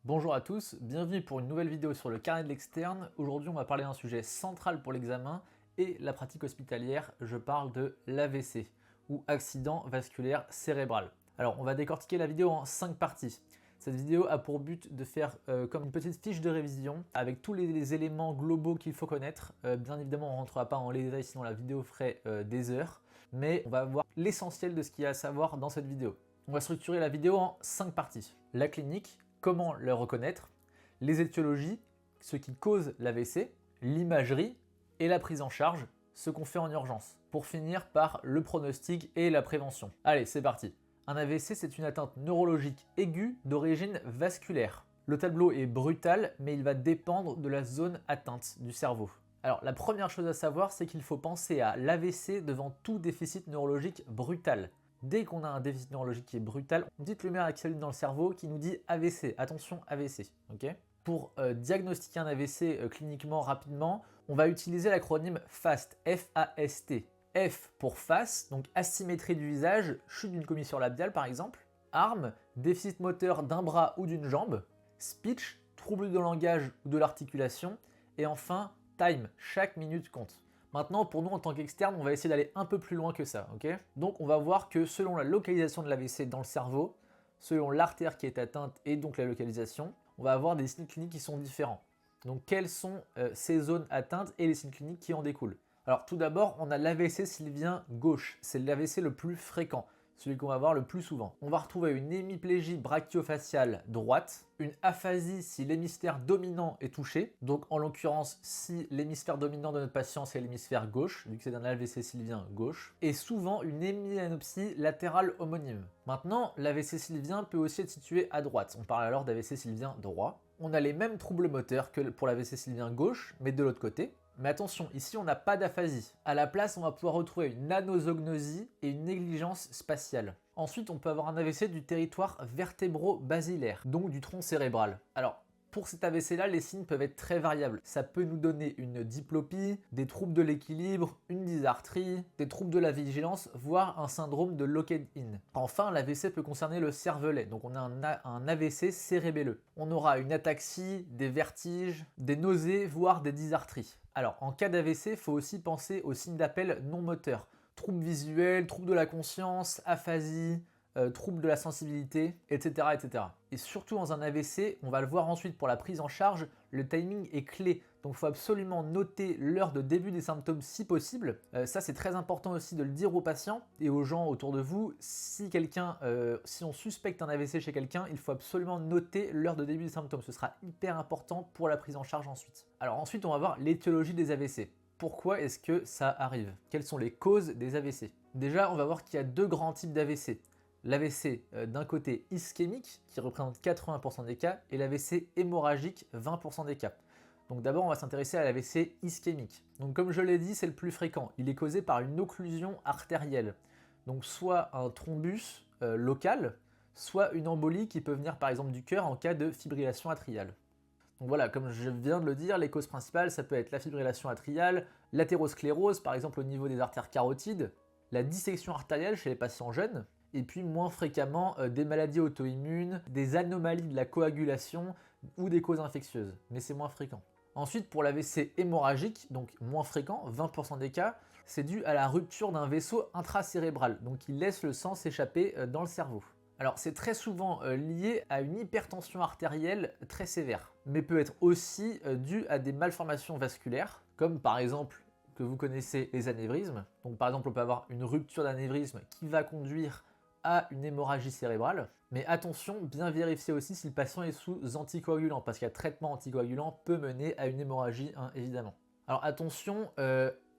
Bonjour à tous, bienvenue pour une nouvelle vidéo sur le carnet de l'externe. Aujourd'hui on va parler d'un sujet central pour l'examen et la pratique hospitalière. Je parle de l'AVC ou accident vasculaire cérébral. Alors on va décortiquer la vidéo en 5 parties. Cette vidéo a pour but de faire comme une petite fiche de révision avec tous les éléments globaux qu'il faut connaître. Bien évidemment on ne rentrera pas en les détails sinon la vidéo ferait des heures, mais on va voir l'essentiel de ce qu'il y a à savoir dans cette vidéo. On va structurer la vidéo en 5 parties. La clinique, comment le reconnaître, les étiologies, ce qui cause l'AVC, l'imagerie et la prise en charge, ce qu'on fait en urgence. Pour finir par le pronostic et la prévention. Allez, c'est parti. Un AVC, c'est une atteinte neurologique aiguë d'origine vasculaire. Le tableau est brutal, mais il va dépendre de la zone atteinte du cerveau. Alors, la première chose à savoir, c'est qu'il faut penser à l'AVC devant tout déficit neurologique brutal. Dès qu'on a un déficit neurologique qui est brutal, une petite lumière qui s'allume dans le cerveau qui nous dit AVC, attention AVC. Okay. Pour diagnostiquer un AVC cliniquement rapidement, on va utiliser l'acronyme FAST, F-A-S-T. F pour face, donc asymétrie du visage, chute d'une commissure labiale par exemple. Arm, déficit moteur d'un bras ou d'une jambe. Speech, trouble de langage ou de l'articulation. Et enfin, time, chaque minute compte. Maintenant, pour nous en tant qu'externe, on va essayer d'aller un peu plus loin que ça, ok? Donc on va voir que selon la localisation de l'AVC dans le cerveau, selon l'artère qui est atteinte et donc la localisation, on va avoir des signes cliniques qui sont différents. Donc quelles sont ces zones atteintes et les signes cliniques qui en découlent? Alors tout d'abord, on a l'AVC sylvien gauche, c'est l'AVC le plus fréquent, celui qu'on va voir le plus souvent. On va retrouver une hémiplégie brachiofaciale droite, une aphasie si l'hémisphère dominant est touché, donc en l'occurrence si l'hémisphère dominant de notre patient c'est l'hémisphère gauche, vu que c'est un AVC sylvien gauche, et souvent une hémianopsie latérale homonyme. Maintenant, l'AVC sylvien peut aussi être situé à droite, on parle alors d'AVC sylvien droit. On a les mêmes troubles moteurs que pour l'AVC sylvien gauche, mais de l'autre côté. Mais attention, ici on n'a pas d'aphasie. À la place, on va pouvoir retrouver une anosognosie et une négligence spatiale. Ensuite, on peut avoir un AVC du territoire vertébro-basilaire, donc du tronc cérébral. Alors, pour cet AVC-là, les signes peuvent être très variables. Ça peut nous donner une diplopie, des troubles de l'équilibre, une dysarthrie, des troubles de la vigilance, voire un syndrome de locked-in. Enfin, l'AVC peut concerner le cervelet, donc on a un AVC cérébelleux. On aura une ataxie, des vertiges, des nausées, voire des dysarthries. Alors, en cas d'AVC, il faut aussi penser aux signes d'appel non moteurs. Troubles visuels, troubles de la conscience, aphasie, troubles de la sensibilité, etc., etc. Et surtout dans un AVC, on va le voir ensuite pour la prise en charge, le timing est clé. Donc il faut absolument noter l'heure de début des symptômes si possible. Ça c'est très important aussi de le dire aux patients et aux gens autour de vous. Si on suspecte un AVC chez quelqu'un, il faut absolument noter l'heure de début des symptômes. Ce sera hyper important pour la prise en charge ensuite. Alors ensuite on va voir l'étiologie des AVC. Pourquoi est-ce que ça arrive? Quelles sont les causes des AVC? Déjà on va voir qu'il y a deux grands types d'AVC. L'AVC d'un côté ischémique, qui représente 80% des cas, et l'AVC hémorragique, 20% des cas. Donc d'abord, on va s'intéresser à l'AVC ischémique. Donc comme je l'ai dit, c'est le plus fréquent. Il est causé par une occlusion artérielle. Donc soit un thrombus local, soit une embolie qui peut venir par exemple du cœur en cas de fibrillation atriale. Donc voilà, comme je viens de le dire, les causes principales, ça peut être la fibrillation atriale, l'athérosclérose, par exemple au niveau des artères carotides, la dissection artérielle chez les patients jeunes, et puis moins fréquemment des maladies auto-immunes, des anomalies de la coagulation ou des causes infectieuses, mais c'est moins fréquent. Ensuite, pour l'AVC hémorragique, donc moins fréquent, 20% des cas, c'est dû à la rupture d'un vaisseau intracérébral, donc il laisse le sang s'échapper dans le cerveau. Alors c'est très souvent lié à une hypertension artérielle très sévère, mais peut être aussi dû à des malformations vasculaires, comme par exemple que vous connaissez les anévrismes. Donc par exemple on peut avoir une rupture d'anévrisme qui va conduire à une hémorragie cérébrale. Mais attention, bien vérifier aussi si le patient est sous anticoagulant, parce qu'un traitement anticoagulant peut mener à une hémorragie, hein, évidemment. Alors attention,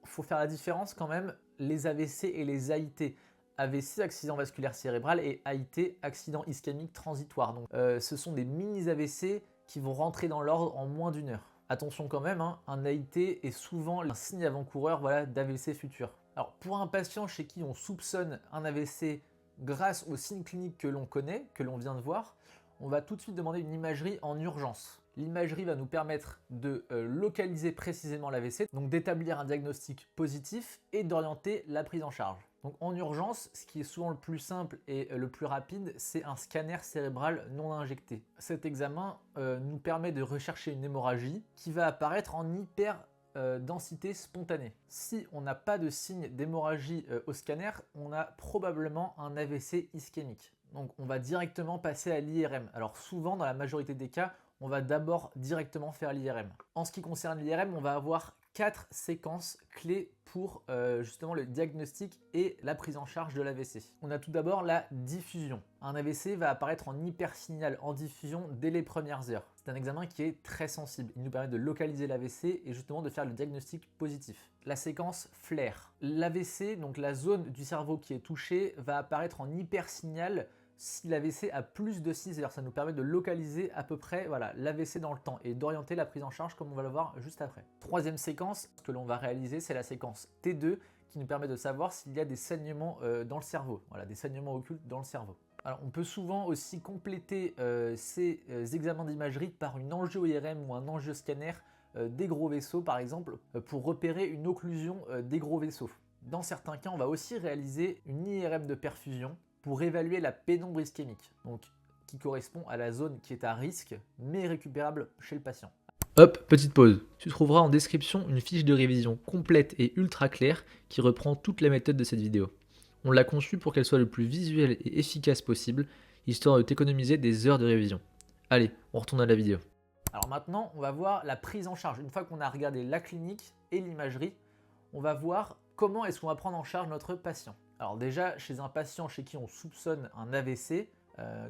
faut faire la différence quand même, les AVC et les AIT. AVC, accident vasculaire cérébral, et AIT, accident ischémique transitoire. Donc ce sont des mini-AVC qui vont rentrer dans l'ordre en moins d'une heure. Attention quand même, hein, un AIT est souvent un signe avant-coureur d'AVC futur. Alors pour un patient chez qui on soupçonne un AVC grâce aux signes cliniques que l'on connaît, que l'on vient de voir, on va tout de suite demander une imagerie en urgence. L'imagerie va nous permettre de localiser précisément l'AVC, donc d'établir un diagnostic positif et d'orienter la prise en charge. Donc en urgence, ce qui est souvent le plus simple et le plus rapide, c'est un scanner cérébral non injecté. Cet examen nous permet de rechercher une hémorragie qui va apparaître en hyperdensité spontanée. Si on n'a pas de signe d'hémorragie au scanner, on a probablement un AVC ischémique. Donc on va directement passer à l'IRM. Alors souvent, dans la majorité des cas, on va d'abord directement faire l'IRM. En ce qui concerne l'IRM, on va avoir 4 séquences clés pour justement le diagnostic et la prise en charge de l'AVC. On a tout d'abord la diffusion. Un AVC va apparaître en hypersignal en diffusion dès les premières heures. C'est un examen qui est très sensible. Il nous permet de localiser l'AVC et justement de faire le diagnostic positif. La séquence flair. L'AVC, donc la zone du cerveau qui est touchée, va apparaître en hypersignal si l'AVC a plus de 6 heures. Ça nous permet de localiser à peu près l'AVC dans le temps et d'orienter la prise en charge comme on va le voir juste après. Troisième séquence que l'on va réaliser, c'est la séquence T2 qui nous permet de savoir s'il y a des saignements dans le cerveau, des saignements occultes dans le cerveau. Alors, on peut souvent aussi compléter ces examens d'imagerie par une angio-IRM ou un angio-scanner des gros vaisseaux par exemple pour repérer une occlusion des gros vaisseaux. Dans certains cas, on va aussi réaliser une IRM de perfusion pour évaluer la pénombre ischémique, donc qui correspond à la zone qui est à risque, mais récupérable chez le patient. Hop, petite pause. Tu trouveras en description une fiche de révision complète et ultra claire qui reprend toutes les méthodes de cette vidéo. On l'a conçue pour qu'elle soit le plus visuelle et efficace possible, histoire de t'économiser des heures de révision. Allez, on retourne à la vidéo. Alors maintenant, on va voir la prise en charge. Une fois qu'on a regardé la clinique et l'imagerie, on va voir comment est-ce qu'on va prendre en charge notre patient. Alors déjà, chez un patient chez qui on soupçonne un AVC,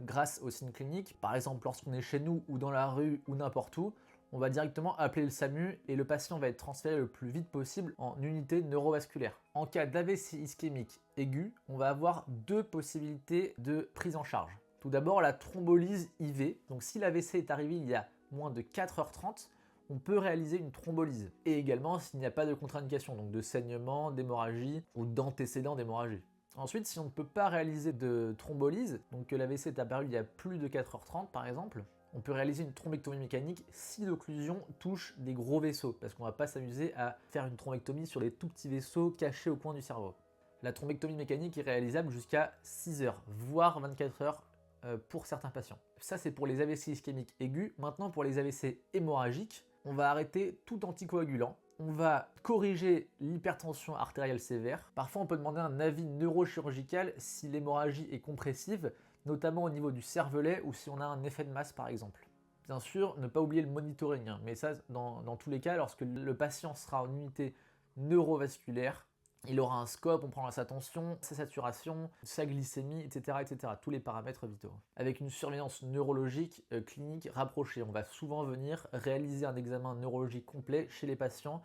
grâce aux signes cliniques, par exemple lorsqu'on est chez nous ou dans la rue ou n'importe où, on va directement appeler le SAMU et le patient va être transféré le plus vite possible en unité neurovasculaire. En cas d'AVC ischémique aigu, on va avoir deux possibilités de prise en charge. Tout d'abord, la thrombolyse IV. Donc si l'AVC est arrivé il y a moins de 4h30, on peut réaliser une thrombolyse. Et également s'il n'y a pas de contre-indication, donc de saignement, d'hémorragie ou d'antécédent d'hémorragie. Ensuite, si on ne peut pas réaliser de thrombolyse, donc que l'AVC est apparu il y a plus de 4h30 par exemple, on peut réaliser une thrombectomie mécanique si l'occlusion touche des gros vaisseaux, parce qu'on ne va pas s'amuser à faire une thrombectomie sur les tout petits vaisseaux cachés au coin du cerveau. La thrombectomie mécanique est réalisable jusqu'à 6 heures, voire 24 heures pour certains patients. Ça, c'est pour les AVC ischémiques aigus. Maintenant, pour les AVC hémorragiques, on va arrêter tout anticoagulant. On va corriger l'hypertension artérielle sévère. Parfois, on peut demander un avis neurochirurgical si l'hémorragie est compressive, notamment au niveau du cervelet ou si on a un effet de masse par exemple. Bien sûr, ne pas oublier le monitoring, mais ça, dans tous les cas, lorsque le patient sera en unité neurovasculaire, il aura un scope, on prendra sa tension, sa saturation, sa glycémie, etc., etc. Tous les paramètres vitaux. Avec une surveillance neurologique clinique rapprochée. On va souvent venir réaliser un examen neurologique complet chez les patients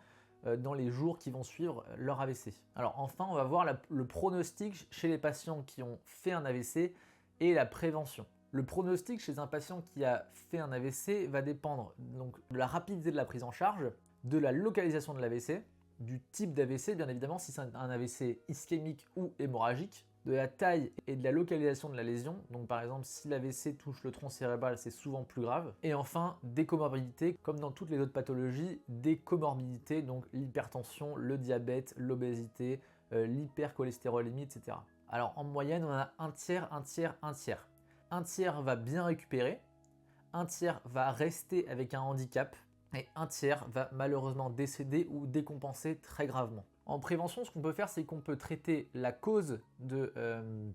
dans les jours qui vont suivre leur AVC. Alors enfin, on va voir le pronostic chez les patients qui ont fait un AVC et la prévention. Le pronostic chez un patient qui a fait un AVC va dépendre donc de la rapidité de la prise en charge, de la localisation de l'AVC, du type d'AVC, bien évidemment, si c'est un AVC ischémique ou hémorragique, de la taille et de la localisation de la lésion. Donc par exemple, si l'AVC touche le tronc cérébral, c'est souvent plus grave. Et enfin, des comorbidités, comme dans toutes les autres pathologies, des comorbidités, donc l'hypertension, le diabète, l'obésité, l'hypercholestérolémie, etc. Alors en moyenne, on a un tiers, un tiers, un tiers. Un tiers va bien récupérer, un tiers va rester avec un handicap, et un tiers va malheureusement décéder ou décompenser très gravement. En prévention, ce qu'on peut faire, c'est qu'on peut traiter la cause de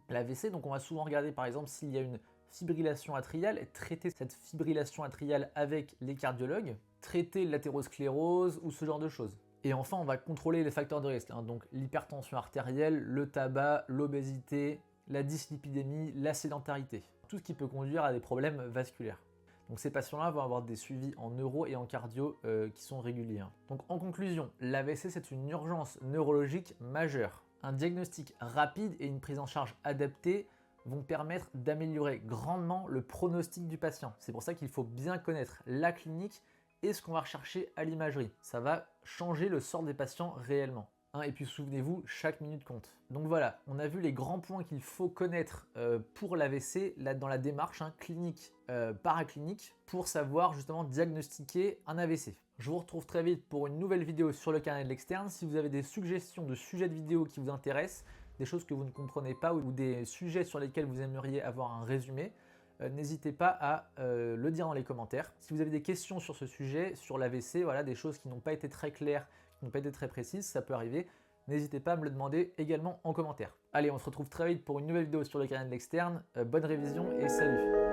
l'AVC. Donc on va souvent regarder par exemple s'il y a une fibrillation atriale et traiter cette fibrillation atriale avec les cardiologues, traiter l'athérosclérose ou ce genre de choses. Et enfin, on va contrôler les facteurs de risque, donc l'hypertension artérielle, le tabac, l'obésité, la dyslipidémie, la sédentarité. Tout ce qui peut conduire à des problèmes vasculaires. Donc ces patients-là vont avoir des suivis en neuro et en cardio qui sont réguliers. Donc en conclusion, l'AVC c'est une urgence neurologique majeure. Un diagnostic rapide et une prise en charge adaptée vont permettre d'améliorer grandement le pronostic du patient. C'est pour ça qu'il faut bien connaître la clinique et ce qu'on va rechercher à l'imagerie. Ça va changer le sort des patients réellement. Et puis souvenez-vous, chaque minute compte. Donc voilà, on a vu les grands points qu'il faut connaître pour l'AVC dans la démarche clinique, paraclinique, pour savoir justement diagnostiquer un AVC. Je vous retrouve très vite pour une nouvelle vidéo sur le carnet de l'externe. Si vous avez des suggestions de sujets de vidéos qui vous intéressent, des choses que vous ne comprenez pas ou des sujets sur lesquels vous aimeriez avoir un résumé, n'hésitez pas à le dire dans les commentaires. Si vous avez des questions sur ce sujet, sur l'AVC, voilà, des choses qui n'ont pas été très claires, qui n'ont pas été très précises, ça peut arriver. N'hésitez pas à me le demander également en commentaire. Allez, on se retrouve très vite pour une nouvelle vidéo sur le carnet de l'externe. Bonne révision et salut!